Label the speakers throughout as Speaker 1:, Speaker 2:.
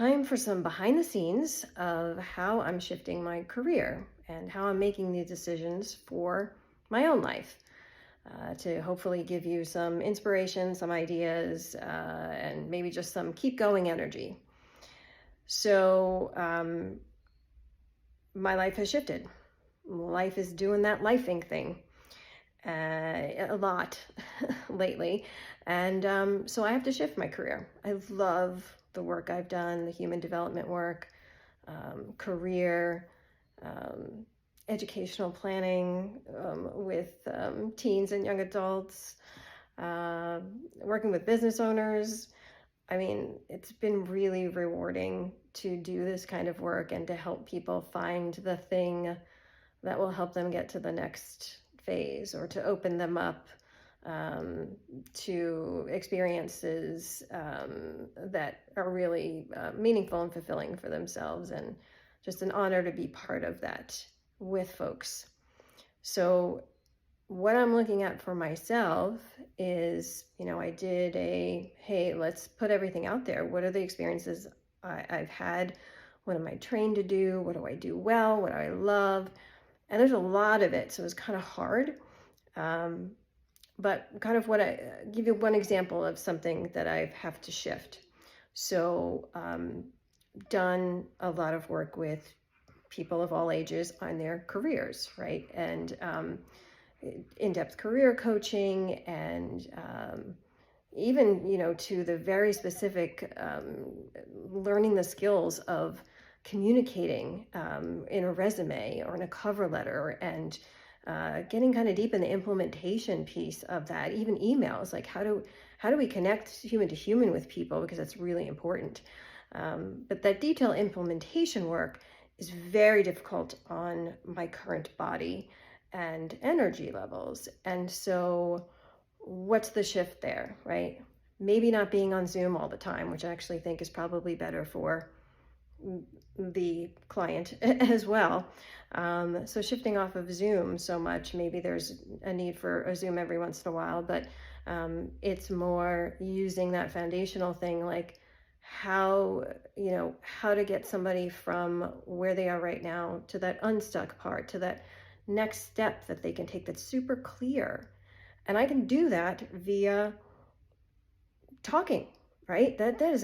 Speaker 1: time for some behind the scenes of how I'm shifting my career and how I'm making these decisions for my own life to hopefully give you some inspiration, some ideas, and maybe just some keep going energy. So, my life has shifted. Life is doing that lifing thing a lot lately. And so I have to shift my career. I love the work I've done, the human development work, career, um, educational planning with teens and young adults, uh, working with business owners. I mean, it's been really rewarding to do this kind of work and to help people find the thing that will help them get to the next phase or to open them up um, to experiences that are really meaningful and fulfilling for themselves, and just an honor to be part of that with folks. So what I'm looking at for myself is, I did hey, let's put everything out there. What are the experiences I've had? What am I trained to do? What do I do well? What do I love? And there's a lot of it, so it's kind of hard. Um, but kind of what I give you one example of something that I have to shift. So, done a lot of work with people of all ages on their careers, right? And in-depth career coaching and even, to the very specific learning the skills of communicating in a resume or in a cover letter, and getting kind of deep in the implementation piece of that, even emails, like how do we connect human to human with people, because that's really important. But that detailed implementation work is very difficult on my current body and energy levels. And so what's the shift there, right? Maybe not being on Zoom all the time, which I actually think is probably better for the client as well. So shifting off of Zoom so much, maybe there's a need for a Zoom every once in a while, but it's more using that foundational thing, like how to get somebody from where they are right now to that unstuck part, to that next step that they can take that's super clear. And I can do that via talking, right? That is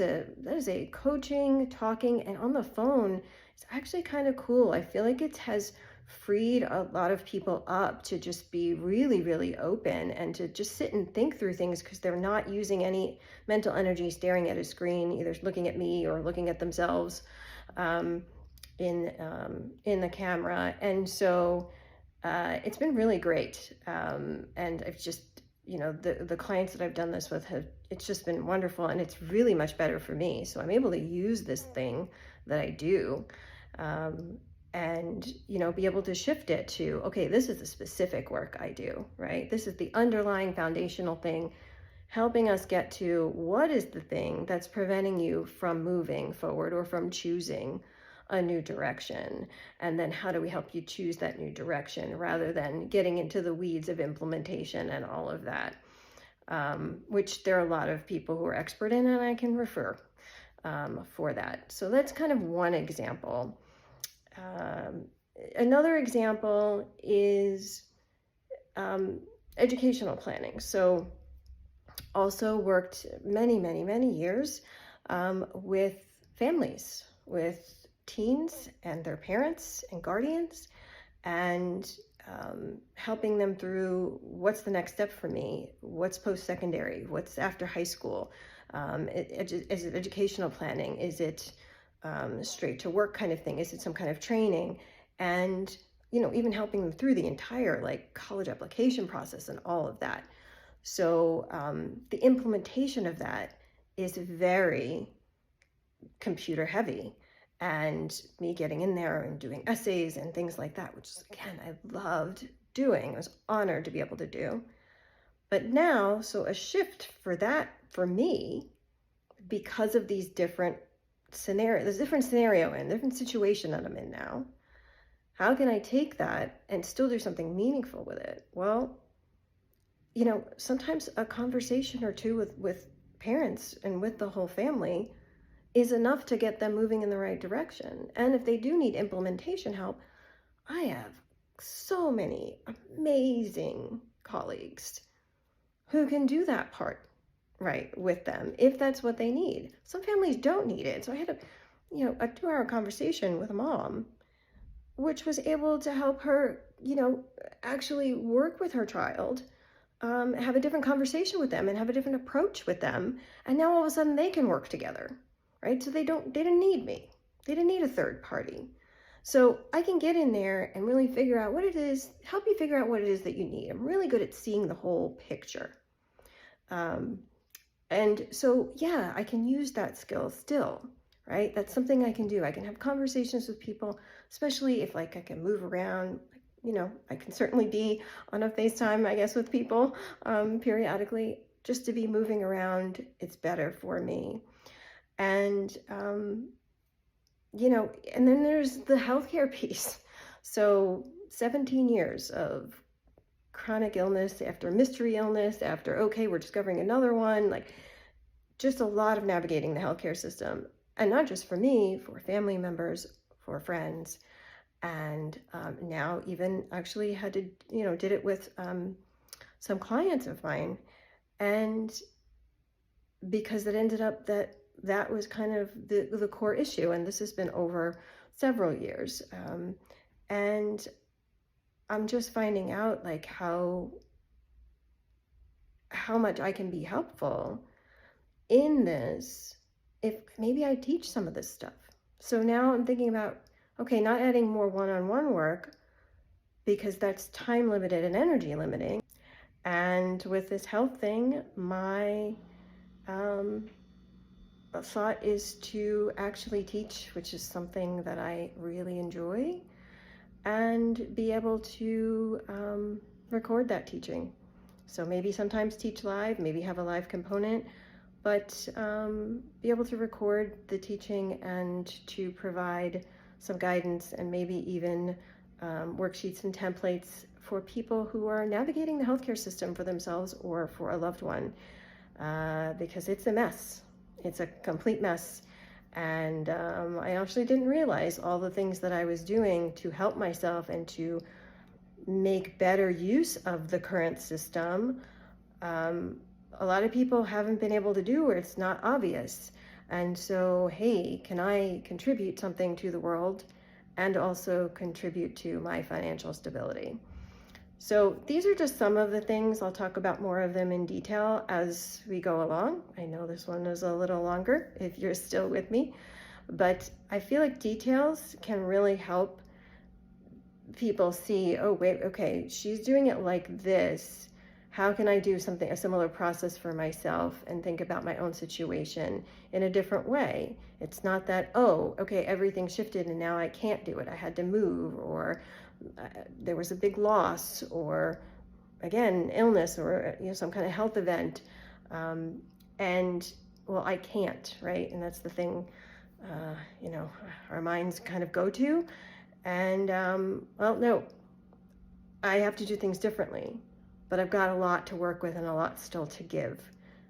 Speaker 1: a coaching, talking, and on the phone. It's actually kind of cool. I feel like it has freed a lot of people up to just be really, really open and to just sit and think through things, because they're not using any mental energy staring at a screen, either looking at me or looking at themselves in the camera. And so it's been really great. And I've just, the clients that I've done this with it's just been wonderful, and it's really much better for me. So I'm able to use this thing that I do, and, be able to shift it to, okay, this is the specific work I do, right? This is the underlying foundational thing, helping us get to what is the thing that's preventing you from moving forward or from choosing a new direction. And then how do we help you choose that new direction, rather than getting into the weeds of implementation and all of that, which there are a lot of people who are expert in, and I can refer for that. So that's kind of one example. Another example is educational planning. So also worked many, many, many years with families, with teens and their parents and guardians, and helping them through what's the next step for me, what's post-secondary, what's after high school, is it educational planning, is it straight to work kind of thing, is it some kind of training, and even helping them through the entire like college application process and all of that. So the implementation of that is very computer heavy, and me getting in there and doing essays and things like that, which again, I loved doing. I was honored to be able to do. But now, so a shift for that for me, because of these different scenarios, there's a different scenario and different situation that I'm in now. How can I take that and still do something meaningful with it? Well, sometimes a conversation or two with parents and with the whole family is enough to get them moving in the right direction. And if they do need implementation help, I have so many amazing colleagues who can do that part right with them if that's what they need. Some families don't need it. So I had a 2-hour conversation with a mom, which was able to help her, actually work with her child, have a different conversation with them and have a different approach with them. And now all of a sudden they can work together, right? So they didn't need me. They didn't need a third party. So I can get in there and really figure out what it is, help you figure out what it is that you need. I'm really good at seeing the whole picture. And so, yeah, I can use that skill still, right? That's something I can do. I can have conversations with people, especially if I can move around. I can certainly be on a FaceTime, I guess, with people periodically. Just to be moving around, it's better for me. And, and then there's the healthcare piece. So 17 years of chronic illness after mystery illness after, okay, we're discovering another one, just a lot of navigating the healthcare system. And not just for me, for family members, for friends. And now even actually had to, did it with some clients of mine. And because it ended up that was kind of the core issue. And this has been over several years. And I'm just finding out how much I can be helpful in this if maybe I teach some of this stuff. So now I'm thinking about, okay, not adding more one-on-one work because that's time limited and energy limiting. And with this health thing, my thought is to actually teach, which is something that I really enjoy, and be able to record that teaching. So maybe sometimes teach live, maybe have a live component, but be able to record the teaching and to provide some guidance and maybe even worksheets and templates for people who are navigating the healthcare system for themselves or for a loved one, because it's a mess. It's a complete mess. And I actually didn't realize all the things that I was doing to help myself and to make better use of the current system. A lot of people haven't been able to do, or it's not obvious. And so, hey, can I contribute something to the world and also contribute to my financial stability? So these are just some of the things. I'll talk about more of them in detail as we go along. I know this one is a little longer if you're still with me, but I feel like details can really help people see, oh, wait, okay, she's doing it like this. How can I do a similar process for myself and think about my own situation in a different way? It's not that, oh, okay, everything shifted and now I can't do it. I had to move, or there was a big loss, or again, illness, or some kind of health event. And well, I can't, right? And that's the thing, our minds kind of go to. And well, no, I have to do things differently. But I've got a lot to work with and a lot still to give.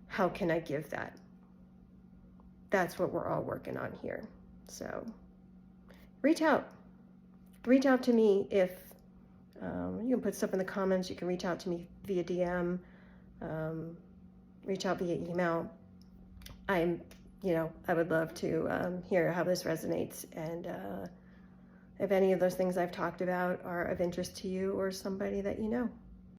Speaker 1: How can I give that? That's what we're all working on here. So reach out. Reach out to me if you can put stuff in the comments. You can reach out to me via DM, reach out via email. I would love to hear how this resonates, and if any of those things I've talked about are of interest to you or somebody that you know.